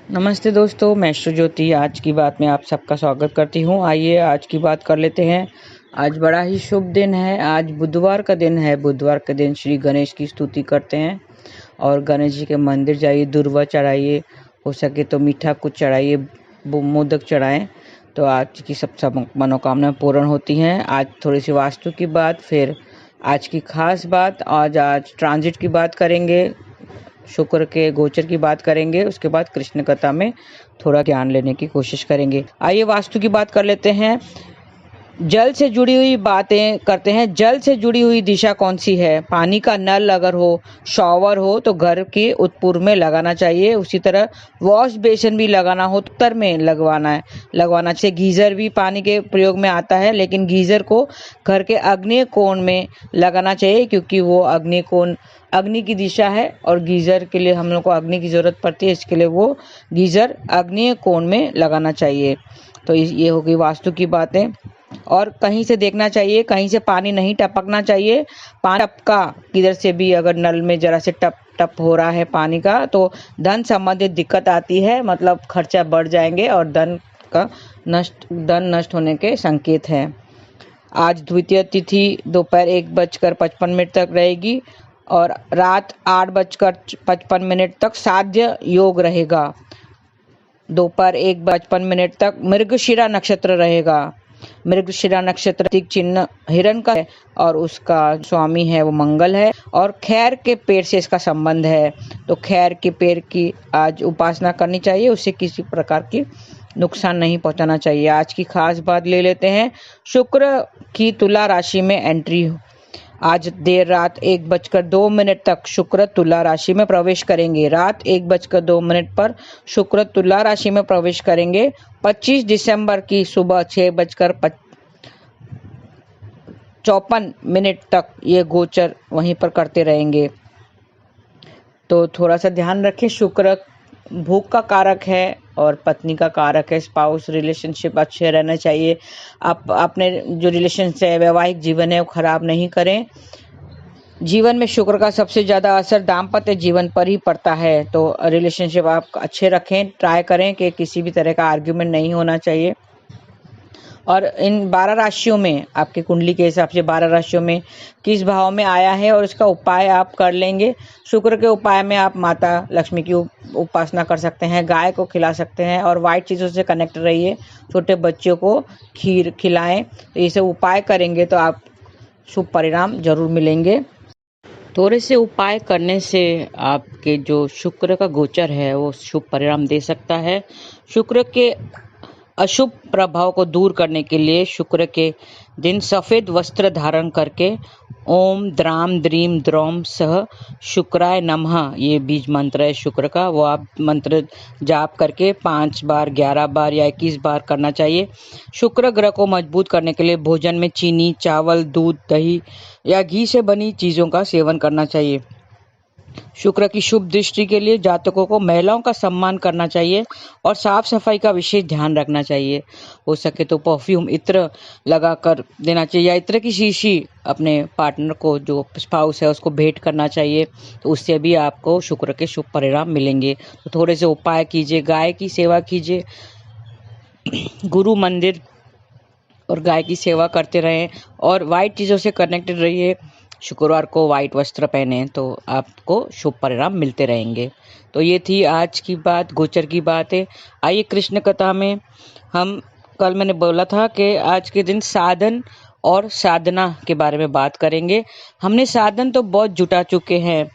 नमस्ते दोस्तों, मैं ज्योति आज की बात में आप सबका स्वागत करती हूँ। आइए आज की बात कर लेते हैं। आज बड़ा ही शुभ दिन है। आज बुधवार का दिन है। बुधवार के दिन श्री गणेश की स्तुति करते हैं और गणेश जी के मंदिर जाइए, दूर्वा चढ़ाइए, हो सके तो मीठा कुछ चढ़ाइए, मोदक चढ़ाएं तो आज की सब मनोकामना पूर्ण होती हैं। आज थोड़ी सी वास्तु की बात, फिर आज की खास बात, आज ट्रांजिट की बात करेंगे, शुक्र के गोचर की बात करेंगे, उसके बाद कृष्ण कथा में थोड़ा ज्ञान लेने की कोशिश करेंगे। आइए वास्तु की बात कर लेते हैं। जल से जुड़ी हुई बातें करते हैं। जल से जुड़ी हुई दिशा कौन सी है? पानी का नल अगर हो, शॉवर हो तो घर के उत्तर में लगाना चाहिए। उसी तरह वॉश बेसिन भी लगाना हो तो उत्तर में लगवाना चाहिए। गीजर भी पानी के प्रयोग में आता है, लेकिन गीजर को घर के आग्नेय कोण में लगाना चाहिए, क्योंकि वो आग्नेय कोण अग्नि की दिशा है और गीजर के लिए हम लोग को अग्नि की जरूरत पड़ती है, इसके लिए वो गीजर आग्नेय कोण में लगाना चाहिए। तो ये हो गई वास्तु की बातें। और कहीं से देखना चाहिए, कहीं से पानी नहीं टपकना चाहिए। पानी टपका किधर से भी अगर नल में जरा से टप टप हो रहा है पानी का, तो धन संबंधित दिक्कत आती है, मतलब खर्चा बढ़ जाएंगे और धन नष्ट होने के संकेत हैं। आज द्वितीय तिथि दोपहर 1:55 तक रहेगी और रात 8:55 तक साध्य योग रहेगा। दोपहर 1:55 तक मृगशिरा नक्षत्र रहेगा। मृगशिरा नक्षत्र प्रतीक चिन्ह हिरण का है और उसका स्वामी है वो मंगल है, और खैर के पेड़ से इसका संबंध है। तो खैर के पेड़ की आज उपासना करनी चाहिए, उससे किसी प्रकार की नुकसान नहीं पहुंचाना चाहिए। आज की खास बात ले लेते हैं। शुक्र की तुला राशि में एंट्री आज देर रात 1:02 तक शुक्र तुला राशि में प्रवेश करेंगे। रात 1:02 पर शुक्र तुला राशि में प्रवेश करेंगे। 25 दिसंबर की सुबह 6:54 तक ये गोचर वहीं पर करते रहेंगे। तो थोड़ा सा ध्यान रखें। शुक्र भूख का कारक है और पत्नी का कारक है। स्पाउस रिलेशनशिप अच्छे रहना चाहिए। आप अपने जो रिलेशन से वैवाहिक जीवन है वो खराब नहीं करें। जीवन में शुक्र का सबसे ज़्यादा असर दाम्पत्य जीवन पर ही पड़ता है, तो रिलेशनशिप आप अच्छे रखें। ट्राई करें कि किसी भी तरह का आर्ग्यूमेंट नहीं होना चाहिए। और इन 12 राशियों में, आपकी कुंडली के हिसाब से 12 राशियों में किस भाव में आया है और इसका उपाय आप कर लेंगे। शुक्र के उपाय में आप माता लक्ष्मी की उपासना कर सकते हैं, गाय को खिला सकते हैं और वाइट चीज़ों से कनेक्ट रहिए। छोटे बच्चों को खीर खिलाएं। तो ये सब उपाय करेंगे तो आप शुभ परिणाम जरूर मिलेंगे। थोड़े से उपाय करने से आपके जो शुक्र का गोचर है वो शुभ परिणाम दे सकता है। शुक्र के अशुभ प्रभाव को दूर करने के लिए शुक्र के दिन सफ़ेद वस्त्र धारण करके ओम द्राम द्रीम द्रौम सह शुक्राय नमः, ये बीज मंत्र है शुक्र का, वो आप मंत्र जाप करके 5 बार, 11 बार या 21 बार करना चाहिए। शुक्र ग्रह को मजबूत करने के लिए भोजन में चीनी, चावल, दूध, दही या घी से बनी चीज़ों का सेवन करना चाहिए। शुक्र की शुभ दृष्टि के लिए जातकों को महिलाओं का सम्मान करना चाहिए और साफ सफाई का विशेष ध्यान रखना चाहिए। हो सके तो परफ्यूम, इत्र लगा कर देना चाहिए या इत्र की शीशी अपने पार्टनर को, जो स्पाउस है, उसको भेंट करना चाहिए। तो उससे भी आपको शुक्र के शुभ परिणाम मिलेंगे। तो थोड़े से उपाय कीजिए, गाय की सेवा कीजिए, गुरु मंदिर और गाय की सेवा करते रहें और वाइट चीज़ों से कनेक्टेड रहिए। शुक्रवार को वाइट वस्त्र पहने तो आपको शुभ परिणाम मिलते रहेंगे। तो ये थी आज की बात, गोचर की बात है। आइए कृष्ण कथा में हम, कल मैंने बोला था कि आज के दिन साधन और साधना के बारे में बात करेंगे। हमने साधन तो बहुत जुटा चुके हैं।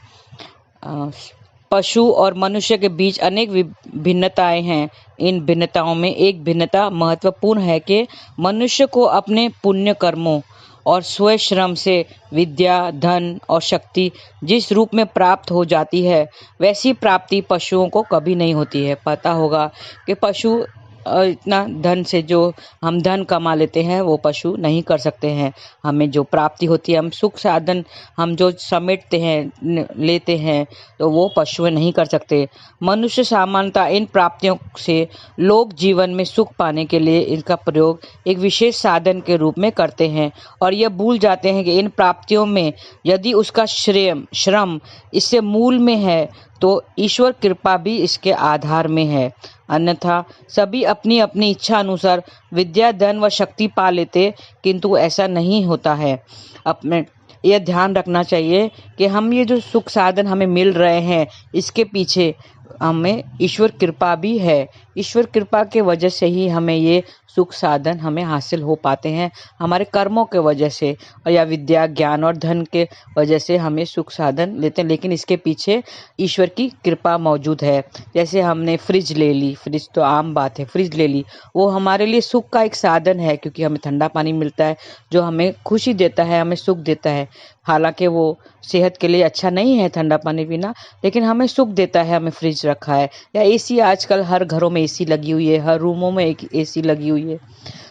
पशु और मनुष्य के बीच अनेक भिन्नताएं हैं। इन भिन्नताओं में एक भिन्नता महत्वपूर्ण है कि मनुष्य को अपने पुण्य कर्मों और स्वश्रम से विद्या, धन और शक्ति जिस रूप में प्राप्त हो जाती है, वैसी प्राप्ति पशुओं को कभी नहीं होती है। पता होगा कि पशु इतना धन से जो हम धन कमा लेते हैं वो पशु नहीं कर सकते हैं। हमें जो प्राप्ति होती है, हम सुख साधन हम जो समेटते हैं लेते हैं, तो वो पशु नहीं कर सकते। मनुष्य सामान्यतः इन प्राप्तियों से लोग जीवन में सुख पाने के लिए इनका प्रयोग एक विशेष साधन के रूप में करते हैं और यह भूल जाते हैं कि इन प्राप्तियों में यदि उसका श्रम इससे मूल में है तो ईश्वर कृपा भी इसके आधार में है। अन्यथा सभी अपनी अपनी इच्छा अनुसार विद्या, धन व शक्ति पा लेते, किंतु ऐसा नहीं होता है। अपने यह ध्यान रखना चाहिए कि हम ये जो सुख साधन हमें मिल रहे हैं, इसके पीछे हमें ईश्वर कृपा भी है। ईश्वर कृपा के वजह से ही हमें ये सुख साधन हमें हासिल हो पाते हैं, हमारे कर्मों के वजह से, और या विद्या, ज्ञान और धन के वजह से हमें सुख साधन लेते हैं, लेकिन इसके पीछे ईश्वर की कृपा मौजूद है। जैसे हमने फ्रिज ले ली, फ्रिज तो आम बात है, फ्रिज ले ली, वो हमारे लिए सुख का एक साधन है, क्योंकि हमें ठंडा पानी मिलता है जो हमें खुशी देता है, हमें सुख देता है। हालांकि वो सेहत के लिए अच्छा नहीं है ठंडा पानी पीना, लेकिन हमें सुख देता है, हमें फ्रिज रखा है। या एसी, आजकल हर घरों में एसी लगी हुई है, हर रूमों में एक एसी लगी हुई है,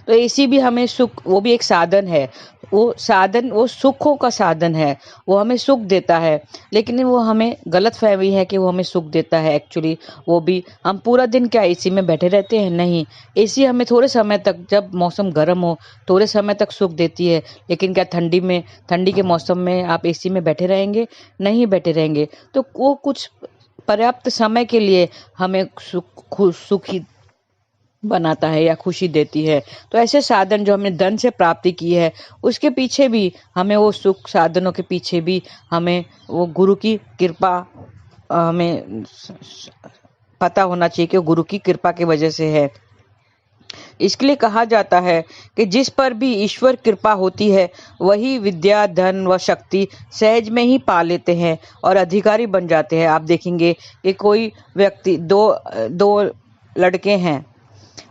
तो एसी भी हमें सुख, वो भी एक साधन है। वो साधन, वो सुखों का साधन है, वो हमें सुख देता है, लेकिन वो हमें गलत फहमी है कि वो हमें सुख देता है। एक्चुअली वो भी, हम पूरा दिन क्या एसी में बैठे रहते हैं? नहीं, एसी हमें थोड़े समय तक, जब मौसम गर्म हो, थोड़े समय तक सुख देती है, लेकिन क्या ठंडी के मौसम में आप एसी में बैठे रहेंगे? नहीं बैठे रहेंगे। तो वो कुछ पर्याप्त समय के लिए हमें सुखी बनाता है या खुशी देती है। तो ऐसे साधन जो हमने धन से प्राप्ति की है, उसके पीछे भी हमें, वो सुख साधनों के पीछे भी हमें वो गुरु की कृपा, हमें पता होना चाहिए कि वो गुरु की कृपा की वजह से है। इसके लिए कहा जाता है कि जिस पर भी ईश्वर कृपा होती है वही विद्या, धन व शक्ति सहज में ही पा लेते हैं और अधिकारी बन जाते हैं। आप देखेंगे कि कोई व्यक्ति, दो लड़के हैं,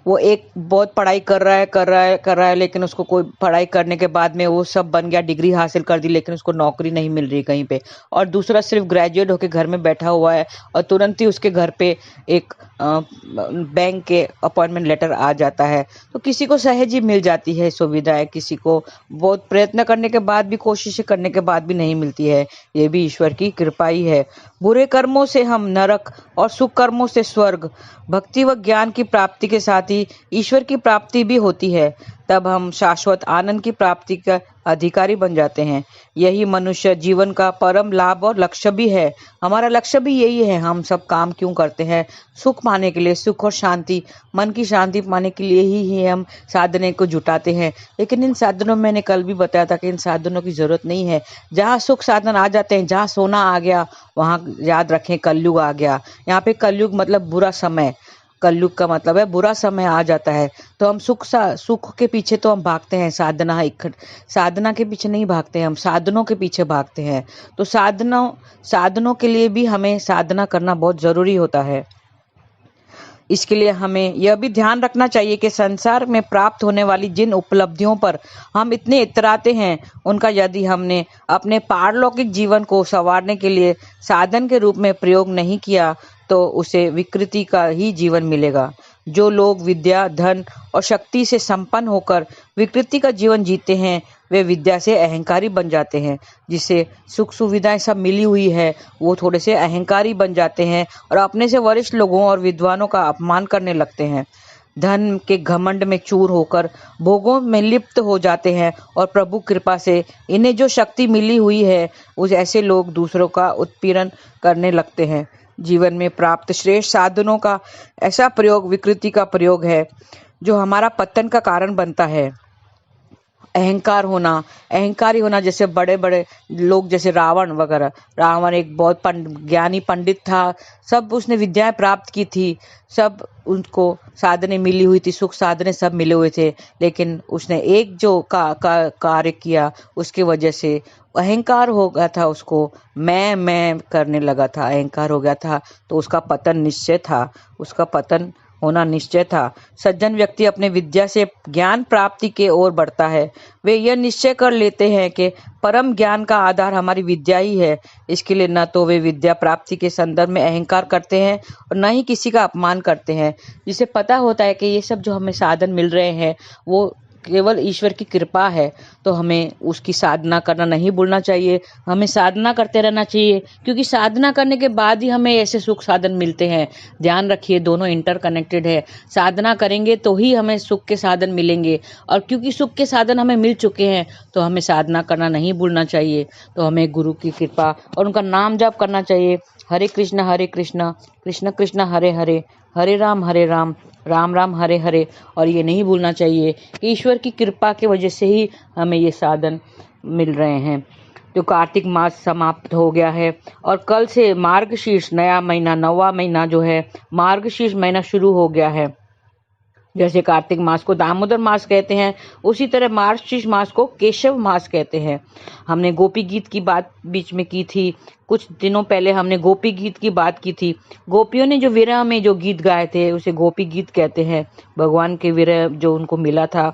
वो एक बहुत पढ़ाई कर रहा है, लेकिन उसको कोई पढ़ाई करने के बाद में वो सब बन गया, डिग्री हासिल कर दी, लेकिन उसको नौकरी नहीं मिल रही कहीं पे। और दूसरा सिर्फ ग्रेजुएट होकर घर में बैठा हुआ है और तुरंत ही उसके घर पे एक बैंक के अपॉइंटमेंट लेटर आ जाता है। तो किसी को सहज ही मिल जाती है सुविधाएं, किसी को बहुत प्रयत्न करने के बाद भी, कोशिश करने के बाद भी नहीं मिलती है। ये भी ईश्वर की कृपा ही है। बुरे कर्मों से हम नरक और सुख कर्मों से स्वर्ग, भक्ति व ज्ञान की प्राप्ति के साथ ही ईश्वर की प्राप्ति भी होती है। तब हम शाश्वत आनंद की प्राप्ति का अधिकारी बन जाते हैं। यही मनुष्य जीवन का परम लाभ और लक्ष्य भी है। हमारा लक्ष्य भी यही है। हम सब काम क्यों करते हैं? सुख पाने के लिए, सुख और शांति, मन की शांति पाने के लिए ही हम साधने को जुटाते हैं। लेकिन इन साधनों में, मैंने कल भी बताया था कि इन साधनों की जरूरत नहीं है। जहाँ सुख साधन आ जाते हैं, जहाँ सोना आ गया, वहाँ याद रखें कलयुग आ गया। यहाँ पे कलयुग मतलब बुरा समय, कलयुग का मतलब है बुरा समय आ जाता है। तो हम सुख के पीछे तो हम भागते हैं, साधना के पीछे नहीं भागते हैं, हम साधनों के पीछे भागते हैं। तो साधनों के लिए भी हमें साधना करना बहुत जरूरी होता है। इसके लिए हमें यह भी ध्यान रखना चाहिए कि संसार में प्राप्त होने वाली जिन उपलब्धियों पर हम इतने इतराते हैं, उनका यदि हमने अपने पारलौकिक जीवन को संवारने के लिए साधन के रूप में प्रयोग नहीं किया, तो उसे विकृति का ही जीवन मिलेगा। जो लोग विद्या, धन और शक्ति से संपन्न होकर विकृति का जीवन जीते हैं, वे विद्या से अहंकारी बन जाते हैं। जिसे सुख सुविधाएं सब मिली हुई है, वो थोड़े से अहंकारी बन जाते हैं और अपने से वरिष्ठ लोगों और विद्वानों का अपमान करने लगते हैं। धन के घमंड में चूर होकर भोगों में लिप्त हो जाते हैं और प्रभु कृपा से इन्हें जो शक्ति मिली हुई है, उस ऐसे लोग दूसरों का उत्पीड़न करने लगते हैं। जीवन में प्राप्त श्रेष्ठ साधनों का ऐसा प्रयोग विकृति का प्रयोग है, जो हमारा पतन का कारण बनता है। अहंकारी होना, जैसे बड़े बड़े लोग, जैसे रावण वगैरह। रावण एक बहुत ज्ञानी पंडित था, सब उसने विद्याएं प्राप्त की थी, सब उनको साधने मिली हुई थी, सुख साधने सब मिले हुए थे, लेकिन उसने एक जो कार्य किया, उसकी वजह से अहंकार हो गया था, उसको मैं करने लगा था, अहंकार हो गया था, तो उसका पतन निश्चय था। उसका पतन होना निश्चय था। सज्जन व्यक्ति अपने विद्या से ज्ञान प्राप्ति के ओर बढ़ता है। वे यह निश्चय कर लेते हैं कि परम ज्ञान का आधार हमारी विद्या ही है। इसके लिए न तो वे विद्या प्राप्ति के संदर्भ में अहंकार करते हैं और न ही किसी का अपमान करते हैं। जिसे पता होता है कि ये सब जो हमें साधन मिल रहे हैं वो केवल ईश्वर की कृपा है, तो हमें उसकी साधना करना नहीं भूलना चाहिए। हमें साधना करते रहना चाहिए, क्योंकि साधना करने के बाद ही हमें ऐसे सुख साधन मिलते हैं। ध्यान रखिए, दोनों इंटरकनेक्टेड है। साधना करेंगे तो ही हमें सुख के साधन मिलेंगे, और क्योंकि सुख के साधन हमें मिल चुके हैं तो हमें साधना करना नहीं भूलना चाहिए। तो हमें गुरु की कृपा और उनका नाम जाप करना चाहिए। हरे कृष्ण कृष्ण कृष्ण हरे हरे, हरे राम राम राम हरे हरे। और ये नहीं भूलना चाहिए कि ईश्वर की कृपा की वजह से ही हमें ये साधन मिल रहे हैं। तो कार्तिक मास समाप्त हो गया है और कल से मार्गशीर्ष नया महीना, 9वां महीना जो है मार्गशीर्ष महीना शुरू हो गया है। जैसे कार्तिक मास को दामोदर मास कहते हैं, उसी तरह मार्गशीर्ष मास को केशव मास कहते हैं। हमने गोपी गीत की बात बीच में की थी, कुछ दिनों पहले हमने गोपी गीत की बात की थी। गोपियों ने जो विरह में जो गीत गाए थे उसे गोपी गीत कहते हैं। भगवान के विरह जो उनको मिला था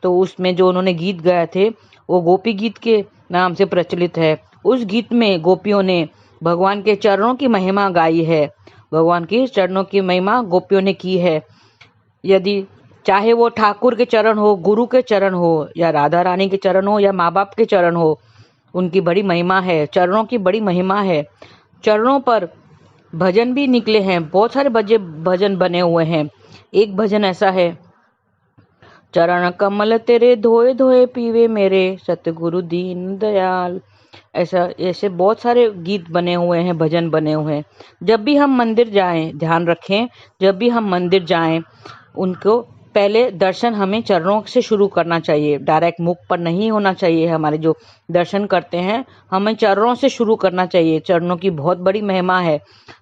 तो उसमें जो उन्होंने गीत गाए थे वो गोपी गीत के नाम से प्रचलित है। उस गीत में गोपियों ने भगवान के चरणों की महिमा गाई है। भगवान के चरणों की महिमा गोपियों ने की है। यदि चाहे वो ठाकुर के चरण हो, गुरु के चरण हो, या राधा रानी के चरण हो, या माँ बाप के चरण हो, उनकी बड़ी महिमा है। चरणों की बड़ी महिमा है। चरणों पर भजन भी निकले हैं, बहुत सारे भजन बने हुए हैं। एक भजन ऐसा है, चरण कमल तेरे धोए धोए पीवे मेरे सतगुरु दीन दयाल। ऐसे बहुत सारे गीत बने हुए हैं, भजन बने हुए हैं। जब भी हम मंदिर जाएं, ध्यान रखें, जब भी हम मंदिर जाएं उनको पहले दर्शन हमें चरणों से शुरू करना चाहिए। डायरेक्ट मुख पर नहीं होना चाहिए। हमारे जो दर्शन करते हैं हमें चरणों से शुरू करना चाहिए। चरणों की बहुत बड़ी महिमा है।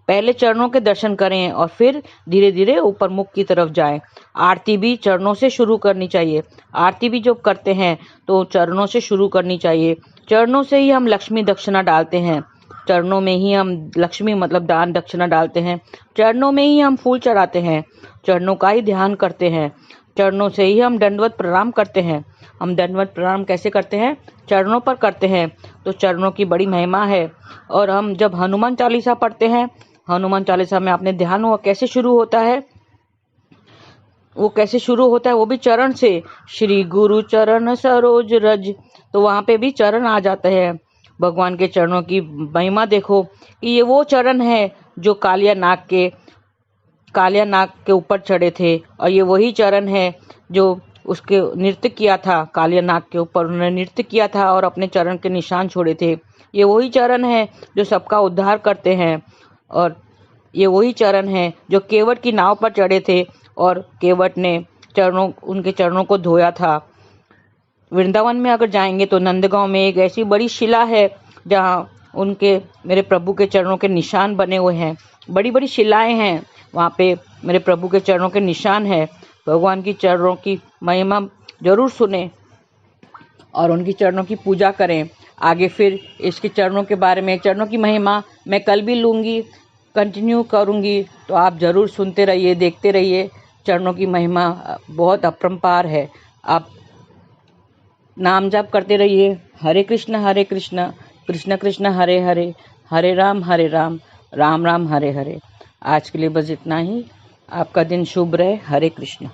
पहले चरणों के दर्शन करें और फिर धीरे धीरे ऊपर मुख की तरफ जाएं। आरती भी चरणों से शुरू करनी चाहिए। आरती भी जब करते हैं तो चरणों से शुरू करनी चाहिए। चरणों से ही हम लक्ष्मी दक्षिणा डालते हैं। चरणों में ही हम लक्ष्मी मतलब दान दक्षिणा डालते हैं। चरणों में ही हम फूल चढ़ाते हैं। चरणों का ही ध्यान करते हैं। चरणों से ही हम दंडवत प्रणाम करते हैं। हम दंडवत प्रणाम कैसे करते हैं? चरणों पर करते हैं। तो चरणों की बड़ी महिमा है। और हम जब हनुमान चालीसा पढ़ते हैं, हनुमान चालीसा में आपने ध्यान हुआ कैसे शुरू होता है? वो कैसे शुरू होता है? वो भी चरण से, श्री गुरु चरण सरोज रज। तो वहां पे भी चरण आ जाते हैं। भगवान के चरणों की महिमा देखो कि ये वो चरण है जो कालिया नाग के ऊपर चढ़े थे, और ये वही चरण है जो उसके नृत्य किया था। कालिया नाग के ऊपर उन्होंने नृत्य किया था और अपने चरण के निशान छोड़े थे। ये वही चरण है जो सबका उद्धार करते हैं। और ये वही चरण है जो केवट की नाव पर चढ़े थे और केवट ने उनके चरणों को धोया था। वृंदावन में अगर जाएंगे तो नंदगांव में एक ऐसी बड़ी शिला है जहाँ उनके मेरे प्रभु के चरणों के निशान बने हुए हैं। बड़ी बड़ी शिलाएं हैं, वहाँ पे मेरे प्रभु के चरणों के निशान है। भगवान की चरणों की महिमा जरूर सुने और उनकी चरणों की पूजा करें। आगे फिर इसके चरणों के बारे में, चरणों की महिमा मैं कल भी लूँगी, कंटिन्यू करूँगी। तो आप ज़रूर सुनते रहिए, देखते रहिए। चरणों की महिमा बहुत अपरंपार है। आप नाम जाप करते रहिए। हरे कृष्ण कृष्ण कृष्ण हरे हरे, हरे राम राम राम हरे हरे। आज के लिए बस इतना ही। आपका दिन शुभ रहे। हरे कृष्ण।